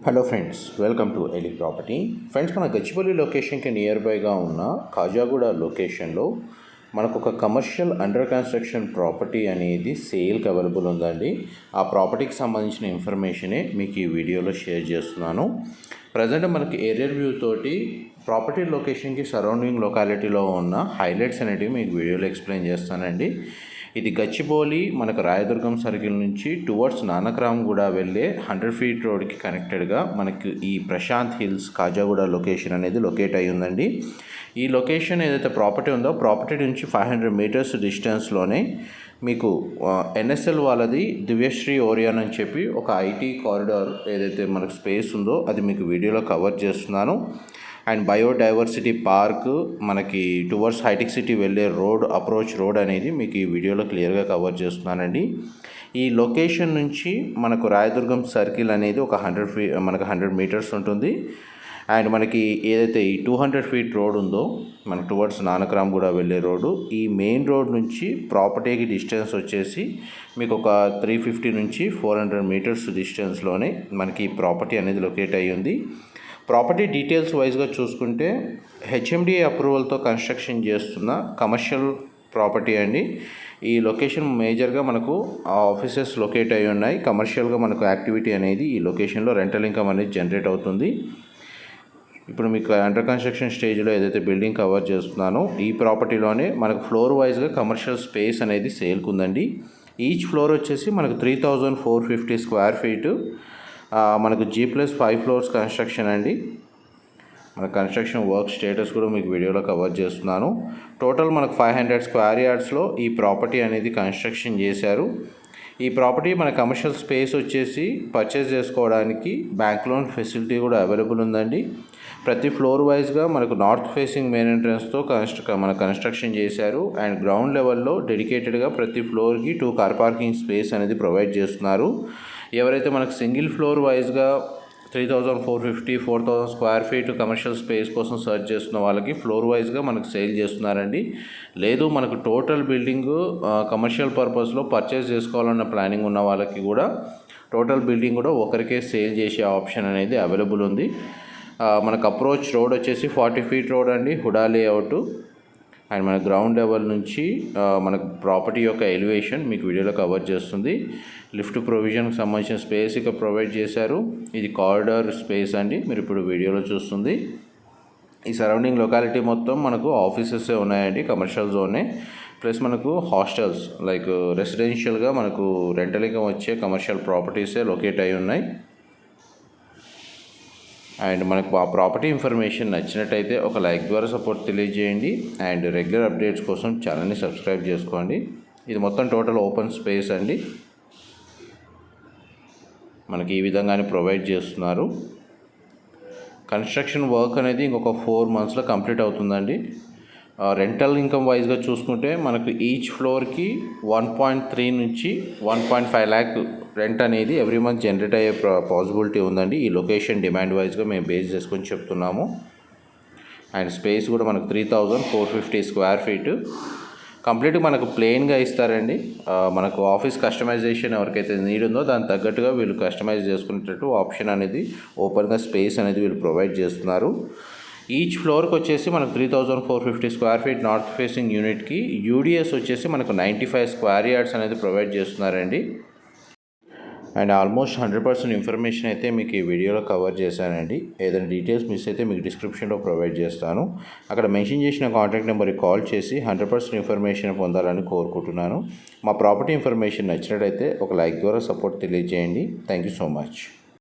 Hello friends, welcome to Eli property. Friends, మన గచ్చిబౌలి లొకేషన్కి near బైగా ఉన్న కాజాగూడ లొకేషన్లో మనకు ఒక కమర్షియల్ అండర్ కన్స్ట్రక్షన్ ప్రాపర్టీ అనేది సేల్కి అవైలబుల్ ఉందండి. ఆ ప్రాపర్టీకి సంబంధించిన ఇన్ఫర్మేషనే మీకు ఈ వీడియోలో షేర్ చేస్తున్నాను. ప్రజెంట్ మనకి ఏరియర్ వ్యూ తోటి ప్రాపర్టీ లొకేషన్కి సరౌండింగ్ లొకాలిటీలో ఉన్న హైలైట్స్ అనేటివి మీకు వీడియోలో ఎక్స్ప్లెయిన్ చేస్తానండి. ఇది గచ్చిబౌలి మనకు రాయదుర్గం సర్కిల్ నుంచి టువర్డ్స్ నానక్రామ్గూడ వెళ్ళే 100 ఫీట్ రోడ్కి కనెక్టెడ్గా మనకి ఈ ప్రశాంత్ హిల్స్ కాజాగూడ లొకేషన్ అనేది లొకేట్ అయ్యి ఉందండి. ఈ లొకేషన్ ఏదైతే ప్రాపర్టీ ఉందో ప్రాపర్టీ నుంచి 500 మీటర్స్ డిస్టెన్స్లోనే మీకు ఎన్ఎస్ఎల్ వాళ్ళది దివ్యశ్రీ ఓరియాన్ అని చెప్పి ఒక ఐటీ కారిడార్ ఏదైతే మనకు స్పేస్ ఉందో అది మీకు వీడియోలో కవర్ చేస్తున్నాను. అండ్ బయోడైవర్సిటీ పార్క్ మనకి టువర్డ్స్ హైటెక్ సిటీ వెళ్ళే రోడ్ అప్రోచ్ రోడ్ అనేది మీకు ఈ వీడియోలో క్లియర్గా కవర్ చేస్తున్నానండి. ఈ లొకేషన్ నుంచి మనకు రాయదుర్గం సర్కిల్ అనేది ఒక 100 మీటర్స్ ఉంటుంది. అండ్ మనకి ఏదైతే ఈ 200 ఫీట్ రోడ్ ఉందో మనకు టువర్డ్స్ నానక్రామ్గూడ వెళ్ళే రోడ్డు, ఈ మెయిన్ రోడ్ నుంచి ప్రాపర్టీకి డిస్టెన్స్ వచ్చేసి మీకు ఒక 350 నుంచి 400 మీటర్స్ డిస్టెన్స్లోనే మనకి ఈ ప్రాపర్టీ అనేది లొకేట్ అయ్యి ఉంది. ప్రాపర్టీ డీటెయిల్స్ వైజ్గా చూసుకుంటే హెచ్ఎండిఏ అప్రూవల్తో కన్స్ట్రక్షన్ చేస్తున్న కమర్షియల్ ప్రాపర్టీ అండి. ఈ లొకేషన్ మేజర్గా మనకు ఆఫీసెస్ లొకేట్ అయి ఉన్నాయి. కమర్షియల్గా మనకు యాక్టివిటీ అనేది ఈ లొకేషన్లో రెంటల్ ఇన్కమ్ అనేది జనరేట్ అవుతుంది. ఇప్పుడు మీకు అండర్ కన్స్ట్రక్షన్ స్టేజ్లో ఏదైతే బిల్డింగ్ కవర్ చేస్తున్నానో ఈ ప్రాపర్టీలోనే మనకు ఫ్లోర్ వైజ్గా కమర్షియల్ స్పేస్ అనేది సేల్కి ఉందండి. ఈచ్ ఫ్లోర్ వచ్చేసి మనకు 3450 స్క్వేర్ ఫీటు, మనకు G+5 ఫ్లోర్స్ కన్స్ట్రక్షన్ అండి. మన కన్స్ట్రక్షన్ వర్క్ స్టేటస్ కూడా మీకు వీడియోలో కవర్ చేస్తున్నాను. టోటల్ మనకు 500 స్క్వేర్ యార్డ్స్లో ఈ ప్రాపర్టీ అనేది కన్స్ట్రక్షన్ చేశారు. ఈ ప్రాపర్టీ మన కమర్షియల్ స్పేస్ వచ్చేసి పర్చేస్ చేసుకోవడానికి బ్యాంక్ లోన్ ఫెసిలిటీ కూడా అవైలబుల్ ఉందండి. ప్రతి ఫ్లోర్ వైజ్గా మనకు నార్త్ ఫేసింగ్ మెయిన్ ఎంట్రన్స్తో మన కన్స్ట్రక్షన్ చేశారు. అండ్ గ్రౌండ్ లెవెల్లో డెడికేటెడ్గా ప్రతి ఫ్లోర్కి 2 కార్ పార్కింగ్ స్పేస్ అనేది ప్రొవైడ్ చేస్తున్నారు. ఎవరైతే మనకు సింగిల్ ఫ్లోర్ వైజ్గా 3450 4000 స్క్వేర్ ఫీట్ కమర్షియల్ స్పేస్ కోసం సర్చ్ చేస్తున్న వాళ్ళకి ఫ్లోర్ వైజ్గా మనకు సేల్ చేస్తున్నారండి. లేదు మనకు టోటల్ బిల్డింగ్ కమర్షియల్ పర్పస్లో పర్చేస్ చేసుకోవాలన్న ప్లానింగ్ ఉన్న వాళ్ళకి కూడా టోటల్ బిల్డింగ్ కూడా ఒకరికే సేల్ చేసే ఆప్షన్ అనేది అవైలబుల్ ఉంది. మనకు అప్రోచ్ రోడ్ వచ్చేసి 40 ఫీట్ రోడ్ అండి, హుడా లేఅవుట్. అండ్ మన గ్రౌండ్ లెవెల్ నుంచి మనకు ప్రాపర్టీ యొక్క ఎలివేషన్ మీకు వీడియోలో కవర్ చేస్తుంది. లిఫ్ట్ ప్రొవిజన్కి సంబంధించిన స్పేస్ ఇక ప్రొవైడ్ చేశారు. ఇది కారిడార్ స్పేస్ అండి, మీరు ఇప్పుడు వీడియోలో చూస్తుంది. ఈ సరౌండింగ్ లొకాలిటీ మొత్తం మనకు ఆఫీసెస్ ఉన్నాయండి, కమర్షియల్ జోనే. ప్లస్ మనకు హాస్టల్స్ లైక్ రెసిడెన్షియల్గా మనకు రెంటల్ ఇన్కమ్ వచ్చే కమర్షియల్ ప్రాపర్టీసే లొకేట్ అయి ఉన్నాయి. అండ్ మనకు ఆ ప్రాపర్టీ ఇన్ఫర్మేషన్ నచ్చినట్టయితే ఒక లైక్ ద్వారా సపోర్ట్ తెలియజేయండి. అండ్ రెగ్యులర్ అప్డేట్స్ కోసం ఛానల్ని సబ్స్క్రైబ్ చేసుకోండి. ఇది మొత్తం టోటల్ ఓపెన్ స్పేస్ అండి, మనకి ఈ విధంగానే ప్రొవైడ్ చేస్తున్నారు. కన్స్ట్రక్షన్ వర్క్ అనేది ఇంకొక 4 మంత్స్లో కంప్లీట్ అవుతుందండి. రెంటల్ ఇన్కమ్ వైజ్గా చూసుకుంటే మనకు ఈచ్ ఫ్లోర్కి 1.3 నుంచి 1.5 ల్యాక్ రెంట్ అనేది ఎవ్రీ మంత్ జనరేట్ అయ్యే పాసిబిలిటీ ఉందండి. ఈ లొకేషన్ డిమాండ్ వైజ్గా మేము బేస్ చేసుకొని చెప్తున్నాము. అండ్ స్పేస్ కూడా మనకు 3450 స్క్వేర్ ఫీట్ కంప్లీట్గా మనకు ప్లెయిన్గా ఇస్తారండి. మనకు ఆఫీస్ కస్టమైజేషన్ ఎవరికైతే నీడ్ ఉందో దానికి తగ్గట్టుగా వీళ్ళు కస్టమైజ్ చేసుకునేటట్టు ఆప్షన్ అనేది ఓపెన్గా స్పేస్ అనేది వీళ్ళు ప్రొవైడ్ చేస్తున్నారు. ఈచ్ ఫ్లోర్కి వచ్చేసి మనకు 3450 స్క్వేర్ ఫీట్ నార్త్ ఫేసింగ్ యూనిట్కి యూడిఎస్ వచ్చేసి మనకు 95 స్క్వేర్ యార్డ్స్ అనేది ప్రొవైడ్ చేస్తున్నారండి. అండ్ ఆల్మోస్ట్ 100% ఇన్ఫర్మేషన్ అయితే మీకు ఈ వీడియోలో కవర్ చేశానండి. ఏదైనా డీటెయిల్స్ మిస్ అయితే మీకు డిస్క్రిప్షన్లో ప్రొవైడ్ చేస్తాను. అక్కడ మెన్షన్ చేసిన కాంటాక్ట్ నెంబర్కి కాల్ చేసి 100% ఇన్ఫర్మేషన్ పొందాలని కోరుకుంటున్నాను. మా ప్రాపర్టీ ఇన్ఫర్మేషన్ నచ్చినట్టయితే ఒక లైక్ ద్వారా సపోర్ట్ తెలియజేయండి. Thank you so much.